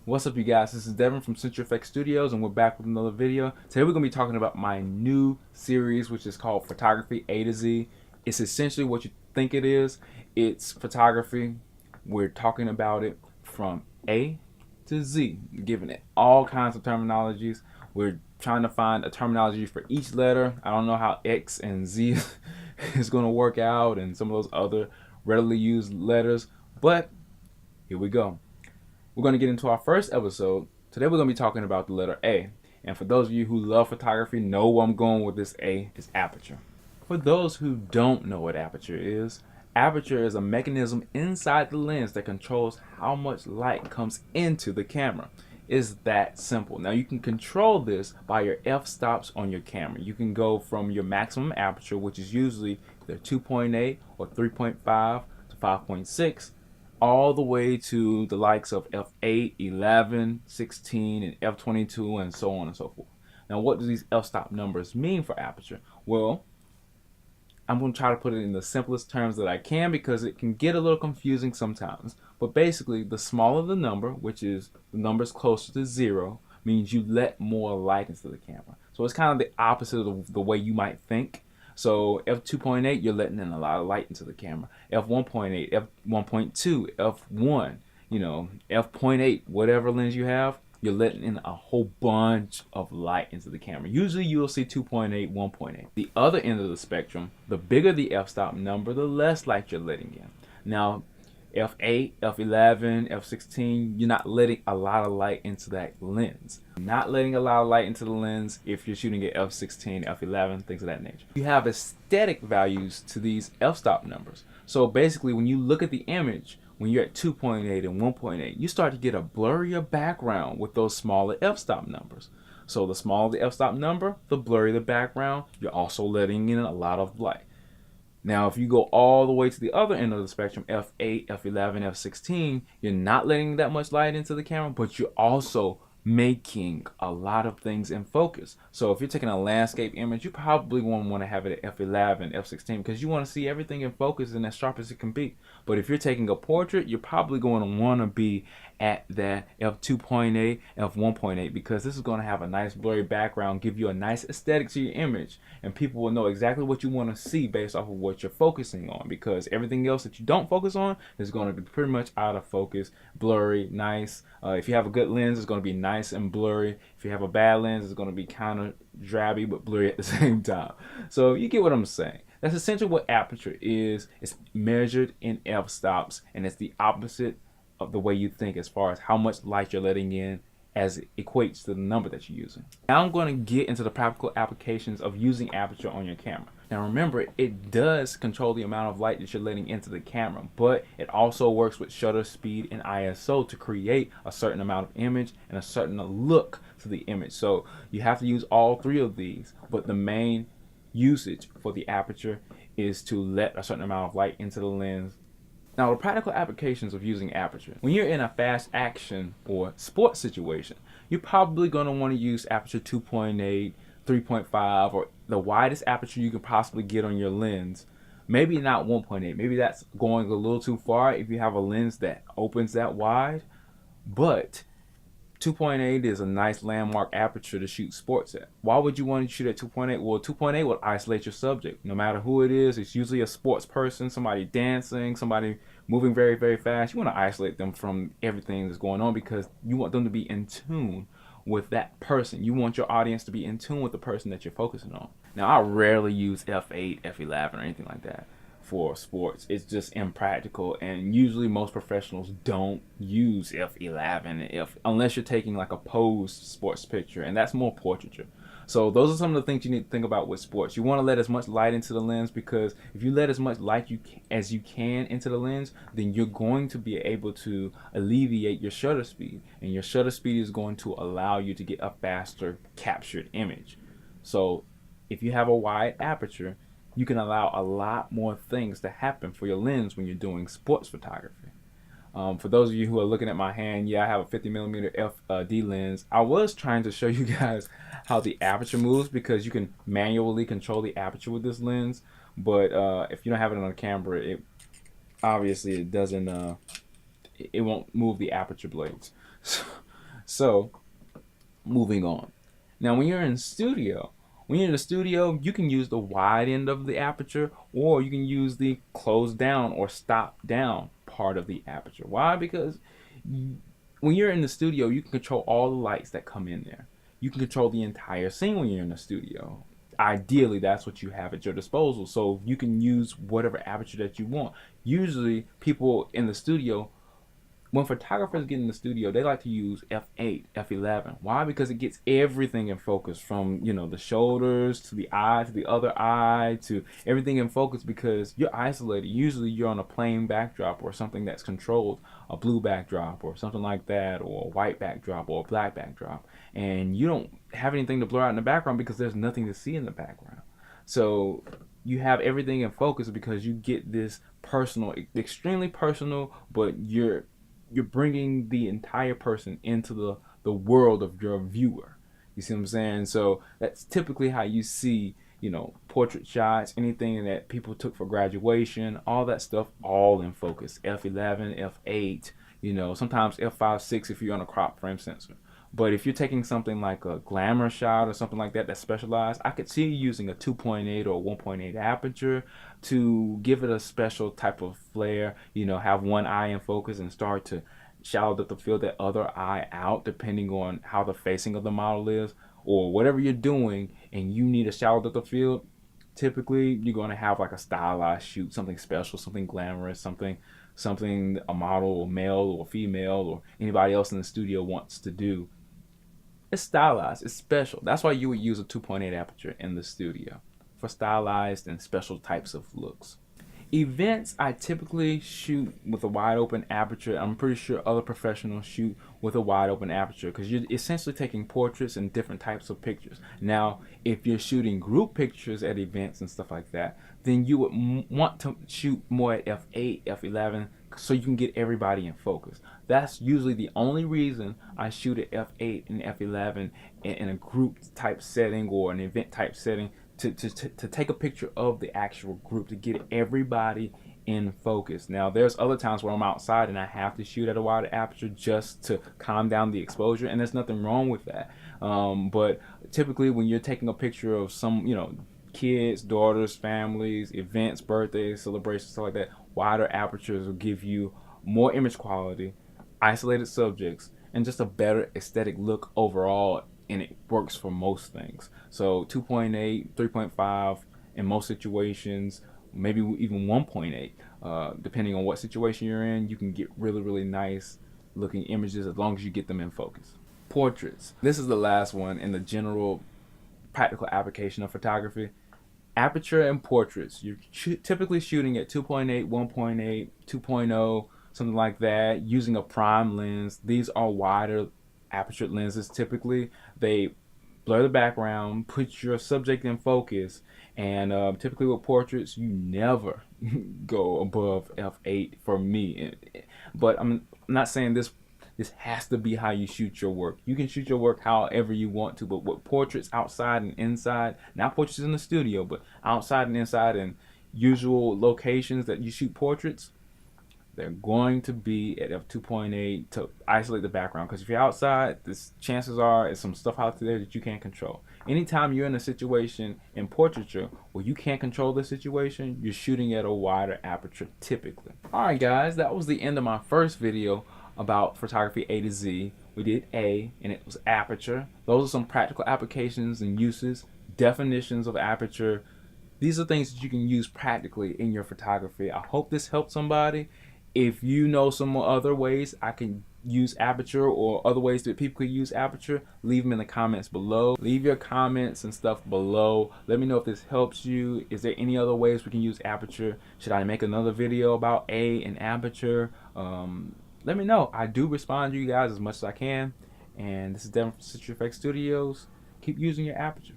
What's up, you guys? This is Devin from CenturyFX Studios, and we're back with another video. Today we're going to be talking about my new series, which is called Photography A to Z. It's essentially what you think it is. It's photography. We're talking about it from A to Z, giving it all kinds of terminologies. We're trying to find a terminology for each letter. I don't know how X and Z is going to work out and some of those other readily used letters, but here we go. We're going to get into our first episode. Today we're going to be talking about the letter A. And for those of you who love photography, know where I'm going with this A is aperture. For those who don't know what aperture is a mechanism inside the lens that controls how much light comes into the camera. It's that simple. Now you can control this by your f-stops on your camera. You can go from your maximum aperture, which is usually either 2.8 or 3.5 to 5.6, all the way to the likes of f8, 11, 16, and f22, and so on and so forth. Now, what do these f-stop numbers mean for aperture? Well, I'm going to try to put it in the simplest terms that I can because it can get a little confusing sometimes. But basically, the smaller the number, which is the numbers closer to 0, means you let more light into the camera. So it's kind of the opposite of the way you might think. So f2.8, you're letting in a lot of light into the camera. f1.8, f1.2, f1, f.8, whatever lens you have, you're letting in a whole bunch of light into the camera. Usually you'll see 2.8, 1.8. The other end of the spectrum, the bigger the f-stop number, the less light you're letting in. Now, f8, f11, f16, you're not letting a lot of light into that lens. Not letting a lot of light into the lens if you're shooting at f16, f11, things of that nature. You have aesthetic values to these f-stop numbers. So basically, when you look at the image, when you're at 2.8 and 1.8, you start to get a blurrier background with those smaller f-stop numbers. So the smaller the f-stop number, the blurrier the background. You're also letting in a lot of light. Now, if you go all the way to the other end of the spectrum, f8, f11, f16, you're not letting that much light into the camera, but you're also making a lot of things in focus. So if you're taking a landscape image, you probably won't want to have it at f11, f16, because you want to see everything in focus and as sharp as it can be. But if you're taking a portrait, you're probably going to want to be at that f2.8, f1.8, because this is going to have a nice blurry background, give you a nice aesthetic to your image, and people will know exactly what you want to see based off of what you're focusing on, because everything else that you don't focus on is going to be pretty much out of focus, blurry, nice. If you have a good lens, it's going to be nice and blurry. If you have a bad lens, it's going to be kind of drabby but blurry at the same time. So you get what I'm saying. That's essentially what aperture is. It's measured in f-stops, and it's the opposite of the way you think as far as how much light you're letting in as it equates to the number that you're using. Now I'm going to get into the practical applications of using aperture on your camera. Now remember, it does control the amount of light that you're letting into the camera, but it also works with shutter speed and ISO to create a certain amount of image and a certain look to the image. So you have to use all three of these, but the main usage for the aperture is to let a certain amount of light into the lens. Now, the practical applications of using aperture. When you're in a fast action or sports situation, you're probably going to want to use aperture 2.8, 3.5, or the widest aperture you can possibly get on your lens. Maybe not 1.8. Maybe that's going a little too far if you have a lens that opens that wide. But 2.8 is a nice landmark aperture to shoot sports at. Why would you want to shoot at 2.8? Well, 2.8 will isolate your subject. No matter who it is, it's usually a sports person, somebody dancing, somebody moving very, very fast. You want to isolate them from everything that's going on because you want them to be in tune with that person. You want your audience to be in tune with the person that you're focusing on. Now, I rarely use f8, f11, or anything like that for sports. It's just impractical, and usually most professionals don't use f11 unless you're taking like a posed sports picture, and that's more portraiture. So those are some of the things you need to think about with sports. You want to let as much light into the lens, because if you let as much light as you can into the lens, then you're going to be able to alleviate your shutter speed, and your shutter speed is going to allow you to get a faster captured image. So if you have a wide aperture, you can allow a lot more things to happen for your lens when you're doing sports photography. For those of you who are looking at my hand, yeah, I have a 50mm f/d lens. I was trying to show you guys how the aperture moves, because you can manually control the aperture with this lens. But if you don't have it on a camera, it obviously it doesn't. It won't move the aperture blades. So moving on. Now, when you're in studio, when you're in the studio, you can use the wide end of the aperture, or you can use the close down or stop down part of the aperture. Why? Because when you're in the studio, you can control all the lights that come in there. You can control the entire scene when you're in the studio. Ideally, that's what you have at your disposal. So you can use whatever aperture that you want. Usually, people in the studio, when photographers get in the studio, they like to use f8, f11. Why? Because it gets everything in focus, from the shoulders to the eye to the other eye to everything in focus, because you're isolated. Usually you're on a plain backdrop or something that's controlled, a blue backdrop or something like that, or a white backdrop or a black backdrop, and you don't have anything to blur out in the background because there's nothing to see in the background. So you have everything in focus because you get this personal, extremely personal, but you're bringing the entire person into the world of your viewer. You see what I'm saying? So that's typically how you see, portrait shots, anything that people took for graduation, all that stuff, all in focus. F11, F8, sometimes F5, 6 if you're on a crop frame sensor. But if you're taking something like a glamour shot or something like that that's specialized, I could see you using a 2.8 or 1.8 aperture to give it a special type of flair. Have one eye in focus and start to shallow depth of field that other eye out, depending on how the facing of the model is, or whatever you're doing, and you need a shallow depth of field. Typically, you're going to have like a stylized shoot, something special, something glamorous, something a model, or male or female, or anybody else in the studio wants to do. It's stylized, it's special. That's why you would use a 2.8 aperture in the studio, for stylized and special types of looks. Events, I typically shoot with a wide open aperture. I'm pretty sure other professionals shoot with a wide open aperture because you're essentially taking portraits and different types of pictures. Now, if you're shooting group pictures at events and stuff like that, then you would want to shoot more at f8, f11, so you can get everybody in focus. That's usually the only reason I shoot at f8 and f11 in a group type setting or an event type setting, to take a picture of the actual group, to get everybody in focus. Now, there's other times where I'm outside and I have to shoot at a wider aperture just to calm down the exposure, and there's nothing wrong with that. But typically, when you're taking a picture of some, kids, daughters, families, events, birthdays, celebrations, stuff like that, wider apertures will give you more image quality, isolated subjects, and just a better aesthetic look overall, and it works for most things. So 2.8, 3.5 in most situations, maybe even 1.8, depending on what situation you're in, you can get really, really nice looking images as long as you get them in focus. Portraits. This is the last one in the general practical application of photography. Aperture and portraits. You're typically shooting at 2.8, 1.8, 2.0, something like that, using a prime lens. These are wider aperture lenses. Typically, they blur the background, put your subject in focus, and typically with portraits, you never go above f8 for me. But I'm not saying this has to be how you shoot your work. You can shoot your work however you want to, but with portraits outside and inside, not portraits in the studio, but outside and inside and usual locations that you shoot portraits, they're going to be at f2.8 to isolate the background. Because if you're outside, chances are there's some stuff out there that you can't control. Anytime you're in a situation in portraiture where you can't control the situation, you're shooting at a wider aperture typically. Alright guys, that was the end of my first video about photography A to Z. We did A, and it was aperture. Those are some practical applications and uses, definitions of aperture. These are things that you can use practically in your photography. I hope this helped somebody. If you know some other ways I can use aperture, or other ways that people could use aperture, leave them in the comments below. Leave your comments and stuff below. Let me know if this helps you. Is there any other ways we can use aperture? Should I make another video about A and aperture? Let me know. I do respond to you guys as much as I can. And this is Devin from CenturyFX Studios. Keep using your aperture.